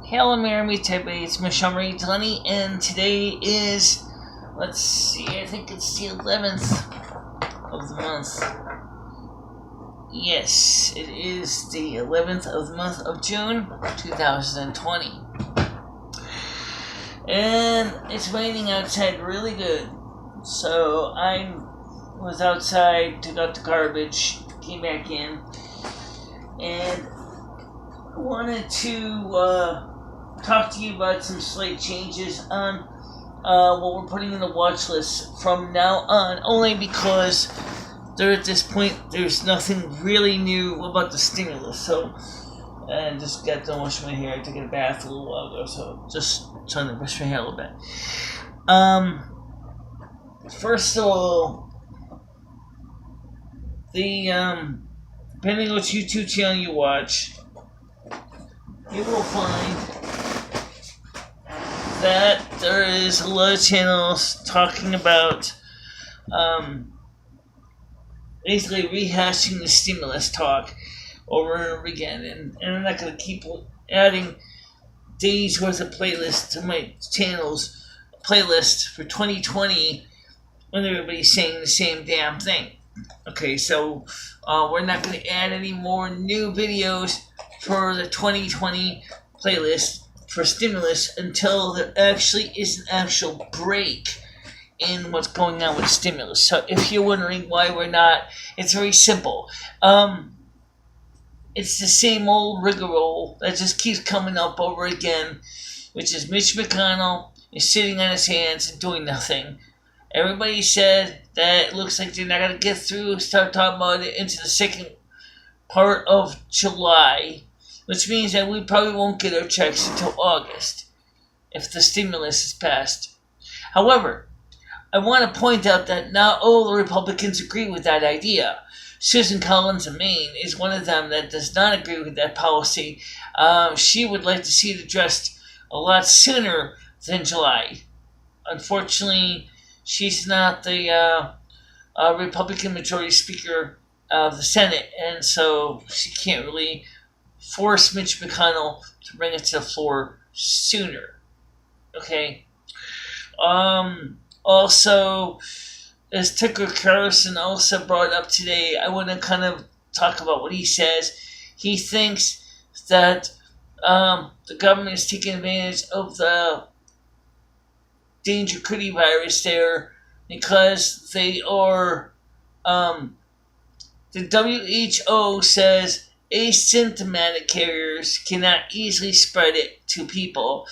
Hello, MicheleMarieDalene. It's MicheleMarieDalene, and today is, let's see, I think it's the 11th of the month. Yes, it is the 11th of the month of June, 2020. And it's raining outside really good. So I was outside, took out the garbage, came back in, and wanted to talk to you about some slight changes on what we're putting in the watch list from now on, only because at this point there's nothing really new about the stimulus. So, and just got done washing my hair. I took a bath a little while ago, so just trying to brush my hair a little bit. First of all, depending on which YouTube channel you watch, you will find that there is a lot of channels talking about basically rehashing the stimulus talk over and over again, and I'm not going to keep adding days worth of playlists to my channel's playlist for 2020 when everybody's saying the same damn thing. Okay, so we're not going to add any more new videos for the 2020 playlist for stimulus until there actually is an actual break in what's going on with stimulus. So if you're wondering why we're not, it's very simple. It's the same old rigmarole that just keeps coming up over again, which is Mitch McConnell is sitting on his hands and doing nothing. Everybody said that it looks like they're not going to get through, start talking about it into the second part of July, which means that we probably won't get our checks until August, if the stimulus is passed. However, I want to point out that not all the Republicans agree with that idea. Susan Collins of Maine is one of them that does not agree with that policy. She would like to see it addressed a lot sooner than July. Unfortunately, she's not the Republican majority speaker of the Senate, and so she can't really force Mitch McConnell to bring it to the floor sooner. Okay? Also, as Tucker Carlson also brought up today, I want to kind of talk about what he says. He thinks that the government is taking advantage of the danger kitty virus there because they are, the WHO says asymptomatic carriers cannot easily spread it to people.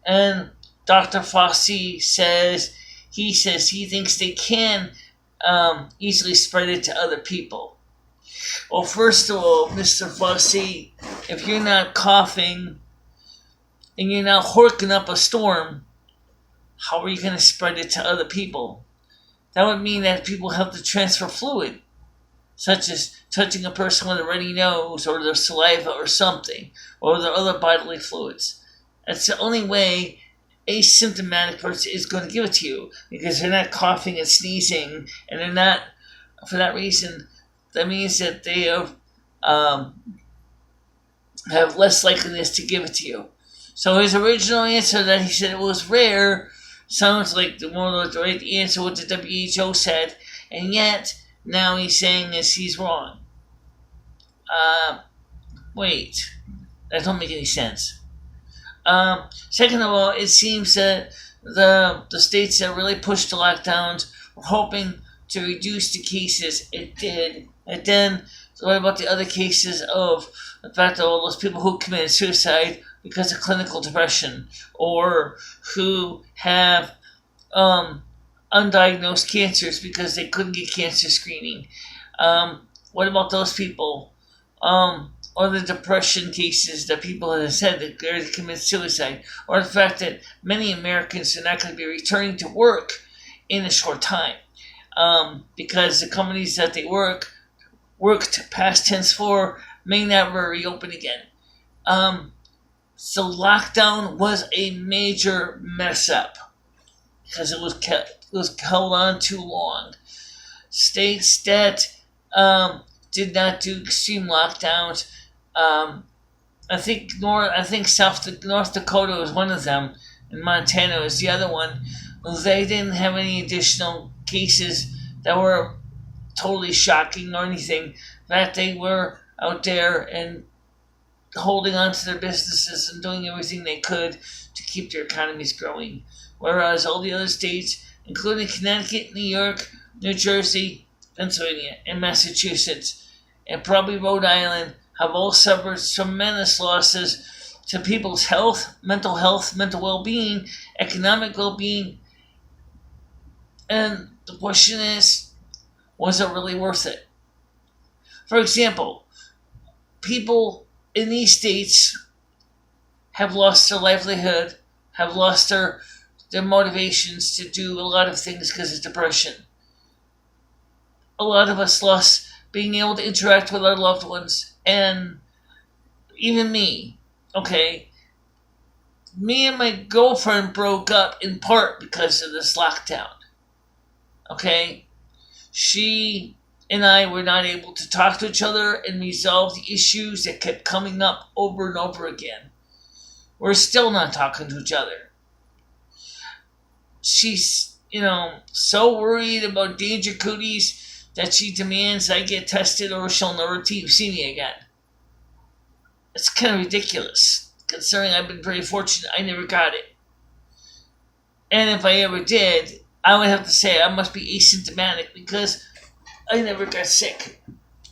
And Dr. Fauci says he thinks they can easily spread it to other people. Well, first of all, Mr. Fauci, if you're not coughing and you're not horking up a storm, how are you going to spread it to other people? That would mean that people have to transfer fluid, such as touching a person with a runny nose or their saliva or something, or their other bodily fluids. That's the only way a asymptomatic person is going to give it to you, because they're not coughing and sneezing, and they're not, for that reason, that means that they have less likeliness to give it to you. So his original answer that he said it was rare sounds like the right answer what the WHO said, and yet now he's saying he's wrong. Wait, that don't make any sense. Second of all, it seems that the states that really pushed the lockdowns were hoping to reduce the cases. It did. And then, what about the other cases of the fact that all those people who committed suicide because of clinical depression, or who have undiagnosed cancers because they couldn't get cancer screening? What about those people? Or the depression cases that people have said that they're going to commit suicide, or the fact that many Americans are not going to be returning to work in a short time because the companies that they worked past tense for may never reopen again. So lockdown was a major mess up because it was held on too long. States that did not do extreme lockdowns North Dakota was one of them, and Montana was the other one. They didn't have any additional cases that were totally shocking or anything. In fact, they were out there and holding on to their businesses and doing everything they could to keep their economies growing. Whereas all the other states, including Connecticut, New York, New Jersey, Pennsylvania, and Massachusetts, and probably Rhode Island, have all suffered tremendous losses to people's health, mental well-being, economic well-being. And the question is, was it really worth it? For example, people in these states have lost their livelihood, have lost their motivations to do a lot of things because of depression. A lot of us lost being able to interact with our loved ones, and even me, okay? Me and my girlfriend broke up in part because of this lockdown, okay? She and I were not able to talk to each other and resolve the issues that kept coming up over and over again. We're still not talking to each other. She's, so worried about danger cooties that she demands I get tested or she'll never see me again. It's kind of ridiculous, considering I've been very fortunate I never got it. And if I ever did, I would have to say I must be asymptomatic because I never got sick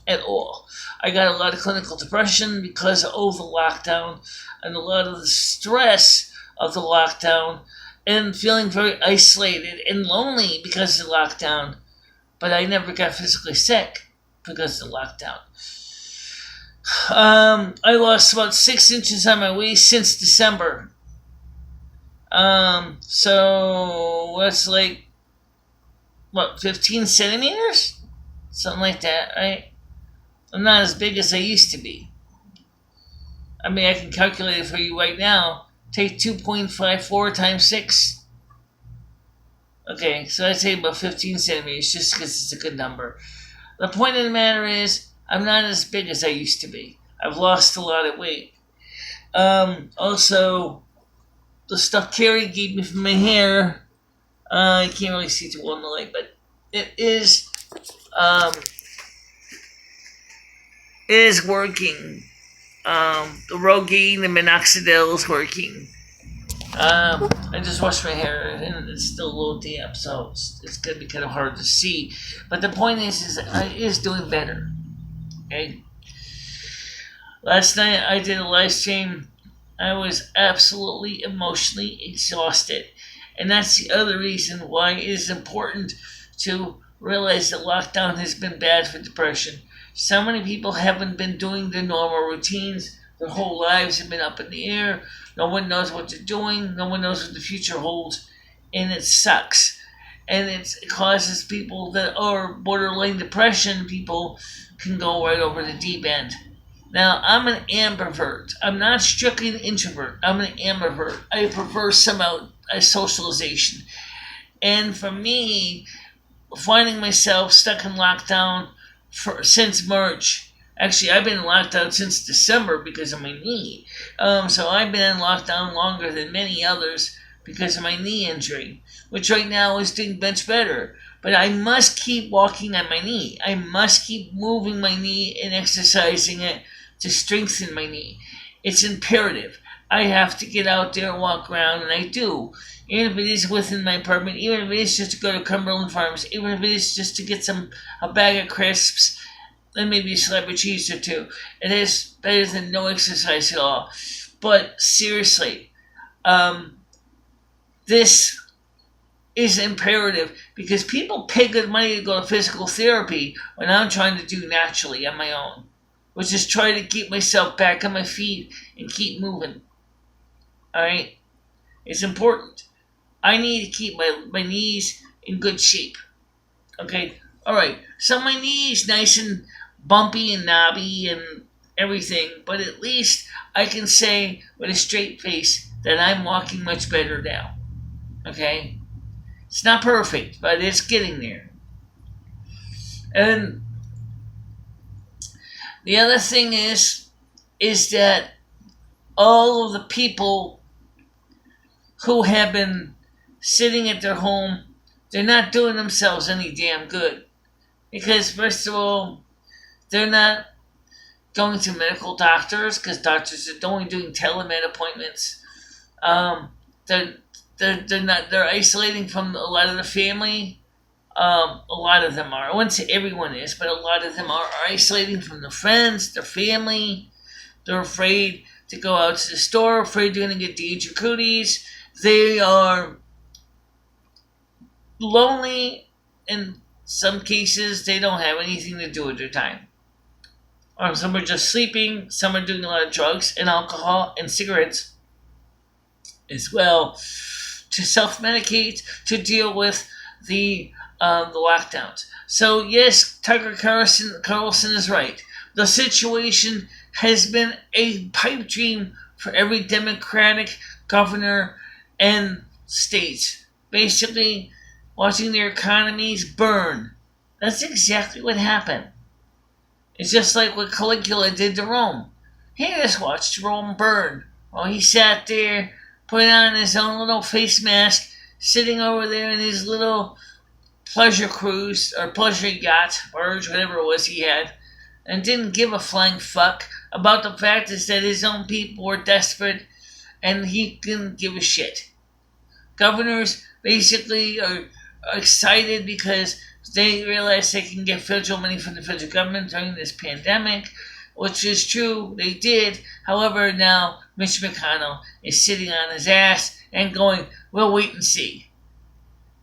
at all. I got a lot of clinical depression because of the lockdown and a lot of the stress of the lockdown and feeling very isolated and lonely because of the lockdown. But I never got physically sick because of the lockdown. I lost about 6 inches on my waist since December. So that's 15 centimeters? Something like that, right? I'm not as big as I used to be. I mean, I can calculate it for you right now. Take 2.54 times 6. Okay, so I'd say about 15 centimeters just because it's a good number. The point of the matter is, I'm not as big as I used to be. I've lost a lot of weight. Also, the stuff Carrie gave me for my hair, I can't really see too well in the light, but it is working. The Rogaine, the minoxidil is working. I just washed my hair and it's still a little damp, so it's going to be kind of hard to see. But the point is it is doing better. Okay? Last night I did a live stream. I was absolutely emotionally exhausted. And that's the other reason why it is important to realize that lockdown has been bad for depression. So many people haven't been doing their normal routines. Their whole lives have been up in the air. No one knows what they're doing. No one knows what the future holds. And it sucks. And it causes people that are borderline depression, people can go right over the deep end. Now, I'm an ambivert. I'm not strictly an introvert. I'm an ambivert. I prefer some socialization. And for me, finding myself stuck in lockdown since March. Actually, I've been in lockdown since December because of my knee. So I've been in lockdown longer than many others because of my knee injury, which right now is doing much better. But I must keep walking on my knee. I must keep moving my knee and exercising it to strengthen my knee. It's imperative. I have to get out there and walk around, and I do. Even if it is within my apartment, even if it is just to go to Cumberland Farms, even if it is just to get a bag of crisps, and maybe a slab of cheese or two. It is better than no exercise at all. But seriously, this is imperative because people pay good money to go to physical therapy when I'm trying to do naturally on my own, which is try to keep myself back on my feet and keep moving. Alright? It's important. I need to keep my knees in good shape. Okay? Alright, so my knee's nice and bumpy and knobby and everything, but at least I can say with a straight face that I'm walking much better now. Okay? It's not perfect, but it's getting there. And the other thing is that all of the people who have been sitting at their home, they're not doing themselves any damn good. Because, first of all, they're not going to medical doctors, because doctors are only doing telemed appointments. They're isolating from a lot of the family. A lot of them are. I wouldn't say everyone is, but a lot of them are isolating from their friends, their family. They're afraid to go out to the store, afraid they're going to get danger cooties. They are lonely. In some cases, they don't have anything to do with their time. Or some are just sleeping. Some are doing a lot of drugs and alcohol and cigarettes as well to self-medicate to deal with the lockdowns. So yes, Tucker Carlson is right. The situation has been a pipe dream for every Democratic governor and state. Basically, watching their economies burn. That's exactly what happened. It's just like what Caligula did to Rome. He just watched Rome burn. While he sat there, put on his own little face mask, sitting over there in his little pleasure cruise, or pleasure yacht, barge, whatever it was he had, and didn't give a flying fuck about the fact is that his own people were desperate, and he didn't give a shit. Governors basically are excited because they realize they can get federal money from the federal government during this pandemic, which is true, they did. However, now Mitch McConnell is sitting on his ass and going, we'll wait and see.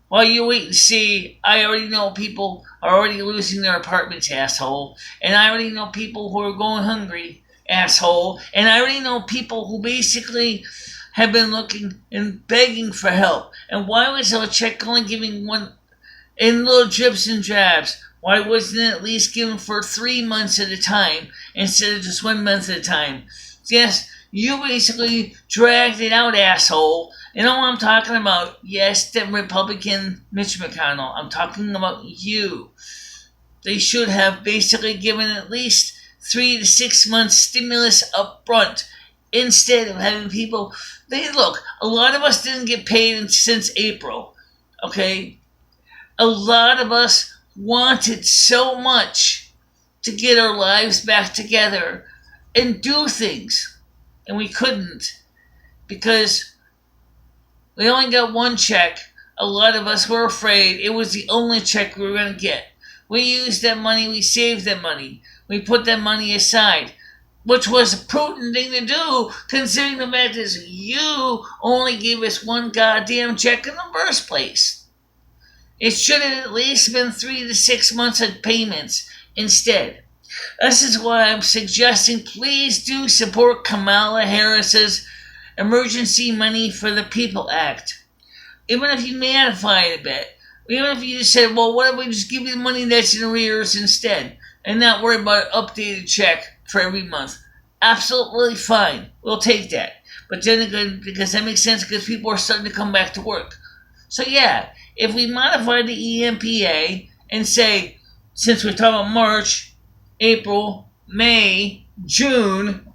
While you wait and see, I already know people are already losing their apartments, asshole. And I already know people who are going hungry, asshole. And I already know people who basically have been looking and begging for help. And why was the check only giving one in little drips and drabs? Why wasn't it at least given for 3 months at a time instead of just 1 month at a time? Yes, you basically dragged it out, asshole. You know what I'm talking about? Yes, the Republican Mitch McConnell. I'm talking about you. They should have basically given at least 3 to 6 months stimulus up front instead of having people. Look, a lot of us didn't get paid since April. Okay? A lot of us wanted so much to get our lives back together and do things. And we couldn't because we only got one check. A lot of us were afraid it was the only check we were going to get. We used that money. We saved that money. We put that money aside, which was a prudent thing to do considering the fact is you only gave us one goddamn check in the first place. It should have at least been 3 to 6 months of payments instead. This is why I'm suggesting please do support Kamala Harris's Emergency Money for the People Act. Even if you modify it a bit. Even if you just said, well, what if we just give you the money that's in arrears instead and not worry about an updated check for every month? Absolutely fine. We'll take that. But then again, because that makes sense because people are starting to come back to work. So yeah, if we modify the EMPA and say, since we're talking about March, April, May, June,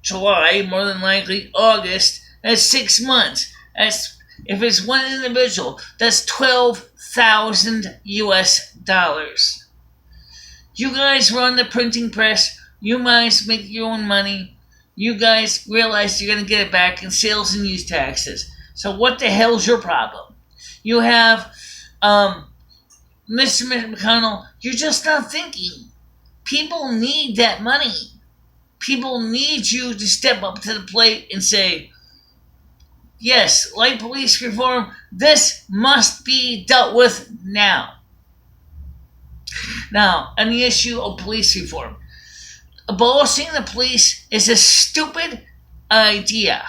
July, more than likely, August, that's 6 months. That's, if it's one individual, that's $12,000 US. You guys run the printing press. You guys make your own money. You guys realize you're going to get it back in sales and use taxes. So what the hell's your problem? You have Mr. McConnell, you're just not thinking. People need that money. People need you to step up to the plate and say, yes, like police reform, this must be dealt with now. Now, on the issue of police reform, abolishing the police is a stupid idea.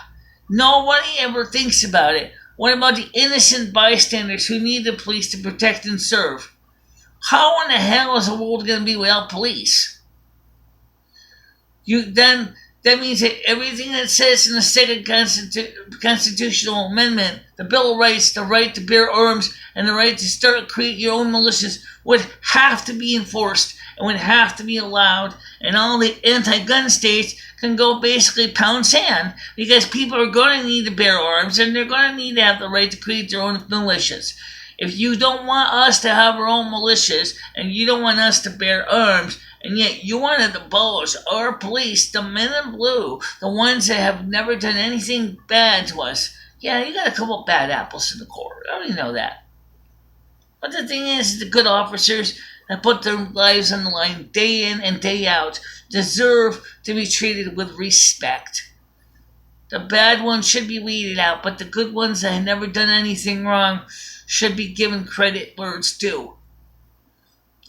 Nobody ever thinks about it. What about the innocent bystanders who need the police to protect and serve? How in the hell is the world going to be without police? That means that everything that says in the second constitutional amendment, the Bill of Rights, the right to bear arms, and the right to start and create your own militias would have to be enforced It would have to be allowed, and all the anti-gun states can go basically pound sand, because people are going to need to bear arms, and they're going to need to have the right to create their own militias. If you don't want us to have our own militias, and you don't want us to bear arms, and yet you want to abolish our police, the men in blue, the ones that have never done anything bad to us, yeah, you got a couple bad apples in the court. I already know that. But the thing is, the good officers that put their lives on the line day in and day out deserve to be treated with respect. The bad ones should be weeded out, but the good ones that have never done anything wrong should be given credit where it's due.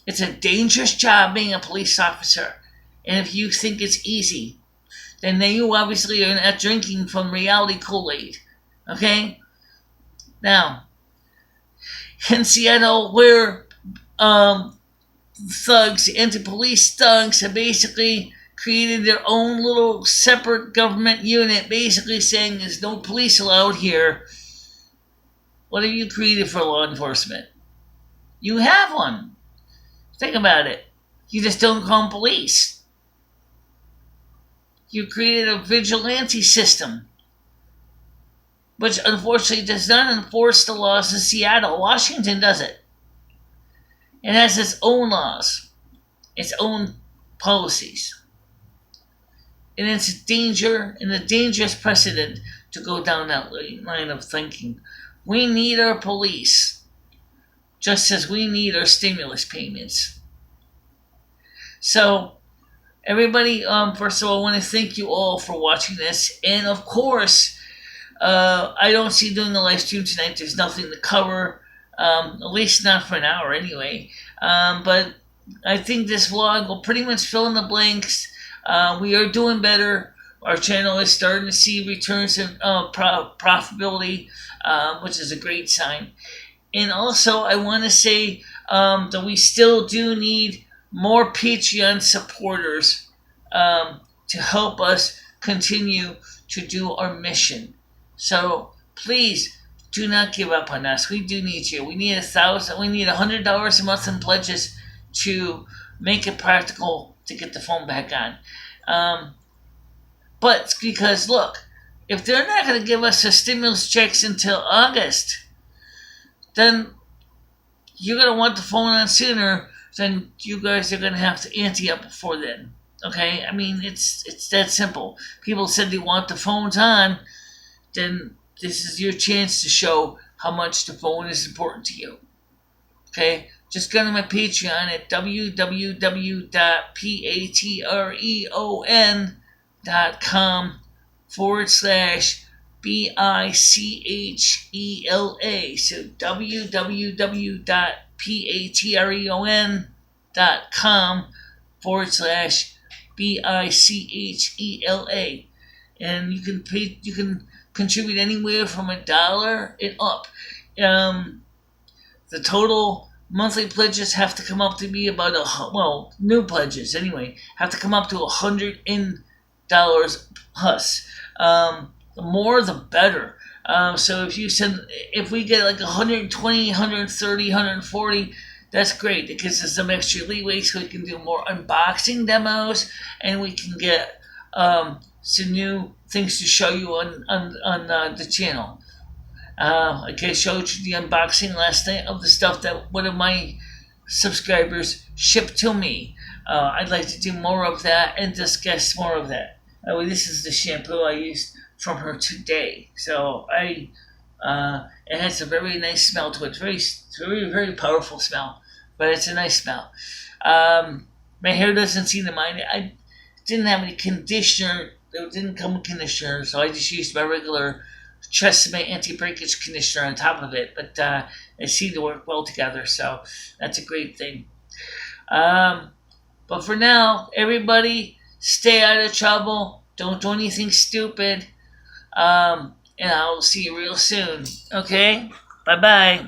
It's a dangerous job being a police officer, and if you think it's easy, then you obviously are not drinking from reality Kool-Aid. Okay? Now, in Seattle, where thugs, anti-police thugs, have basically created their own little separate government unit, basically saying there's no police allowed here. What have you created for law enforcement? You have one. Think about it. You just don't call them police. You created a vigilante system, which unfortunately does not enforce the laws in Seattle. Washington does it. It has its own laws, its own policies. And it's a danger and a dangerous precedent to go down that line of thinking. We need our police, just as we need our stimulus payments. So, everybody, first of all, I want to thank you all for watching this. And of course, I don't see doing a live stream tonight. There's nothing to cover, at least not for an hour anyway. But I think this vlog will pretty much fill in the blanks. We are doing better. Our channel is starting to see returns in profitability, which is a great sign. And also, I want to say that we still do need more Patreon supporters to help us continue to do our mission. So please do not give up on us. We do need you. We need $1,000. We need $100 a month in pledges to make it practical to get the phone back on. But because look, if they're not going to give us the stimulus checks until August, then you're going to want the phone on sooner. Then you guys are going to have to ante up before then. Okay? I mean, it's that simple. People said they want the phones on. Then this is your chance to show how much the phone is important to you. Okay? Just go to my Patreon at www.patreon.com/BICHELA. So www.patreon.com/BICHELA. And you can contribute anywhere from $1 and up. The total monthly pledges have to come up to be about new pledges anyway, have to come up to $100 plus. The more the better. So if we get like 120, 130, 140, that's great. It gives us some extra leeway so we can do more unboxing demos, and we can get some new things to show you on the channel. I showed you the unboxing last night of the stuff that one of my subscribers shipped to me. I'd like to do more of that and discuss more of that. This is the shampoo I used from her today. So it has a very nice smell to it. Very, very, very powerful smell, but it's a nice smell. My hair doesn't seem to mind it. I didn't have any conditioner. It didn't come with conditioner, so I just used my regular Tresemme anti-breakage conditioner on top of it, but they seem to work well together, so that's a great thing. But for now, everybody, stay out of trouble. Don't do anything stupid. And I'll see you real soon. Okay? Bye-bye.